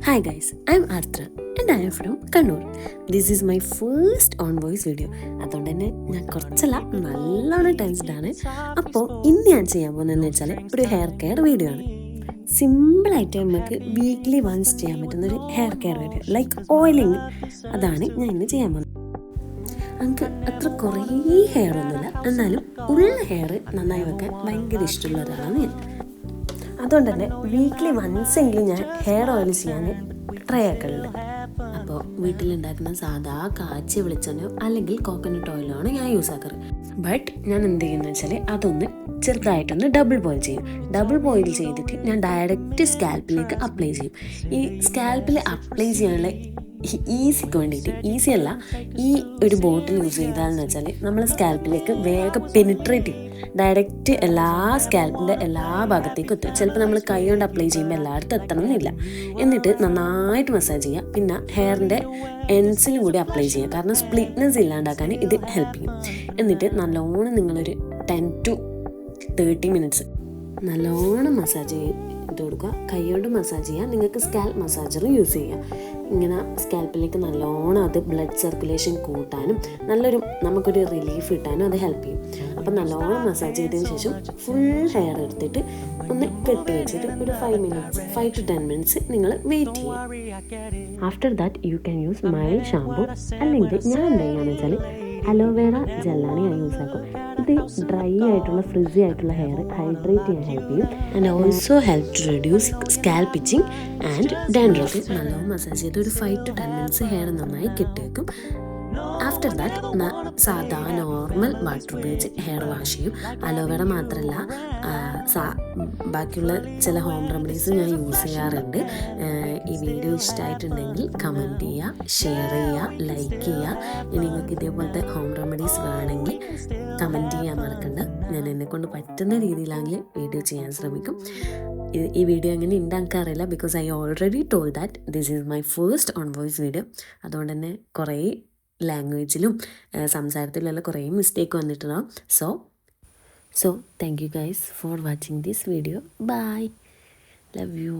Hi guys, I'm Arthra and I am from Kannur. This is my first on voice video. അതുകൊണ്ട് തന്നെ ഞാൻ കുറച്ചല്ല നല്ലോണം tensed ആണ്. അപ്പോൾ ഇന്ന് ഞാൻ ചെയ്യാൻ പോകുന്നതെന്ന് വെച്ചാൽ ഒരു ഹെയർ കെയർ വീഡിയോ ആണ്. സിമ്പിളായിട്ട് നമുക്ക് വീക്ക്ലി വൺസ് ചെയ്യാൻ പറ്റുന്ന ഒരു hair care video like oiling. അതാണ് ഞാൻ ഇന്ന് ചെയ്യാൻ പോകുന്നത്. എനിക്ക് അത്ര കുറേ ഹെയർ ഒന്നുമില്ല, എന്നാലും ഉള്ള ഹെയർ നന്നായി വെക്കാൻ ഭയങ്കര ഇഷ്ടമുള്ള ഒരാളാണ് ഞാൻ. അതുകൊണ്ട് തന്നെ വീക്ക്ലി വൺസ് എങ്കിലും ഞാൻ ഹെയർ ഓയിൽ ചെയ്യാൻ ട്രൈ ആക്കലുണ്ട്. അപ്പോൾ വീട്ടിലുണ്ടാക്കുന്ന സാധാ കാച്ചി വെളിച്ചെണ്ണയോ അല്ലെങ്കിൽ കോക്കനട്ട് ഓയിലോ ആണ് ഞാൻ യൂസ് ആക്കാറ്. ബട്ട് ഞാൻ എന്ത് ചെയ്യുന്നത് വെച്ചാൽ അതൊന്ന് ചെറുതായിട്ടൊന്ന് ഡബിൾ ബോയിൽ ചെയ്യും. ഡബിൾ ബോയിൽ ചെയ്തിട്ട് ഞാൻ ഡയറക്റ്റ് സ്കാൽപ്പിലേക്ക് അപ്ലൈ ചെയ്യും. ഈ സ്കാൽപ്പിൽ അപ്ലൈ ചെയ്യാനുള്ള ഈസിക്ക് വേണ്ടിയിട്ട്, ഈസി അല്ല, ഈ ഒരു ബോട്ടിൽ യൂസ് ചെയ്താലെന്ന് വെച്ചാൽ നമ്മൾ സ്കാൽപ്പിലേക്ക് വേഗം പെനിട്രേറ്റ് ചെയ്യും. ഡയറക്റ്റ് എല്ലാ സ്കാൽപ്പിൻ്റെ എല്ലാ ഭാഗത്തേക്കും എത്തും. ചിലപ്പോൾ നമ്മൾ കൈ കൊണ്ട് അപ്ലൈ ചെയ്യുമ്പോൾ എല്ലായിടത്തും എത്തണമെന്നില്ല. എന്നിട്ട് നന്നായിട്ട് മസാജ് ചെയ്യുക. പിന്നെ ഹെയറിൻ്റെ എൻഡ്സിലും കൂടി അപ്ലൈ ചെയ്യുക, കാരണം സ്പ്ലിറ്റ്നെസ് ഇല്ലാണ്ടാക്കാൻ ഇത് ഹെൽപ്പ് ചെയ്യും. എന്നിട്ട് നല്ലോണം നിങ്ങളൊരു 10 to 30 minutes നല്ലോണം മസാജ് ചെയ്ത് കൊടുക്കുക. കൈ കൊണ്ട് മസാജ് ചെയ്യുക. നിങ്ങൾക്ക് സ്കാൽപ്പ് മസാജറും യൂസ് ചെയ്യാം. ഇങ്ങനെ സ്കാൽപ്പിലേക്ക് നല്ലോണം അത് ബ്ലഡ് സർക്കുലേഷൻ കൂട്ടാനും നമുക്കൊരു റിലീഫ് കിട്ടാനും അത് ഹെൽപ്പ് ചെയ്യും. അപ്പം നല്ലോണം മസാജ് ചെയ്തതിന് ശേഷം ഫുൾ ഹെയർ എടുത്തിട്ട് ഒന്ന് കെട്ടി വെച്ചിട്ട് ഒരു 5 to 10 minutes നിങ്ങൾ വെയിറ്റ് ചെയ്യും. After that you can use mild shampoo, അല്ലെങ്കിൽ ഞാൻ എന്താ ചെയ്യുകയെന്ന് വെച്ചാൽ അലോവേറ ജെല്ലാണ് ഞാൻ യൂസ് ആക്കും. ഇത് ഡ്രൈ ആയിട്ടുള്ള ഫ്രിസി ആയിട്ടുള്ള ഹെയർ ഹൈഡ്രേറ്റ് ചെയ്യാൻ ഹെൽപ്പ് ചെയ്യും and also help to reduce scalp itching and dandruff. നല്ലോണം മസാജ് ചെയ്ത് ഒരു 5 to 10 minutes ഹെയർ നന്നായി കെട്ടി വെക്കും. ആഫ്റ്റർ ദാറ്റ് സാധാ നോർമൽ വാട്ടർ ഉപയോഗിച്ച് ഹെയർ വാഷ് ചെയ്യും. അലോവേറ മാത്രമല്ല, ബാക്കിയുള്ള ചില ഹോം റെമഡീസ് ഞാൻ യൂസ് ചെയ്യാറുണ്ട്. ഈ വീഡിയോ ഇഷ്ടമായിട്ടുണ്ടെങ്കിൽ കമൻറ്റ് ചെയ്യുക, ഷെയർ ചെയ്യുക, ലൈക്ക് ചെയ്യുക. ഇനി നിങ്ങൾക്ക് ഇതേപോലത്തെ ഹോം റെമഡീസ് വേണമെങ്കിൽ കമൻറ്റ് ചെയ്യാൻ മറക്കണ്ട. ഞാൻ എന്നെക്കൊണ്ട് പറ്റുന്ന രീതിയിലാണെങ്കിൽ വീഡിയോ ചെയ്യാൻ ശ്രമിക്കും. ഈ വീഡിയോ അങ്ങനെ ഉണ്ടാക്കാറില്ല, because I already told that this is my first on voice video. അതുകൊണ്ട് തന്നെ കുറേ ലാംഗ്വേജിലും സംസാരത്തിലുള്ള കുറേ മിസ്റ്റേക്ക് വന്നിട്ടുണ്ടാവും. So thank you guys for watching this video. Bye. Love you.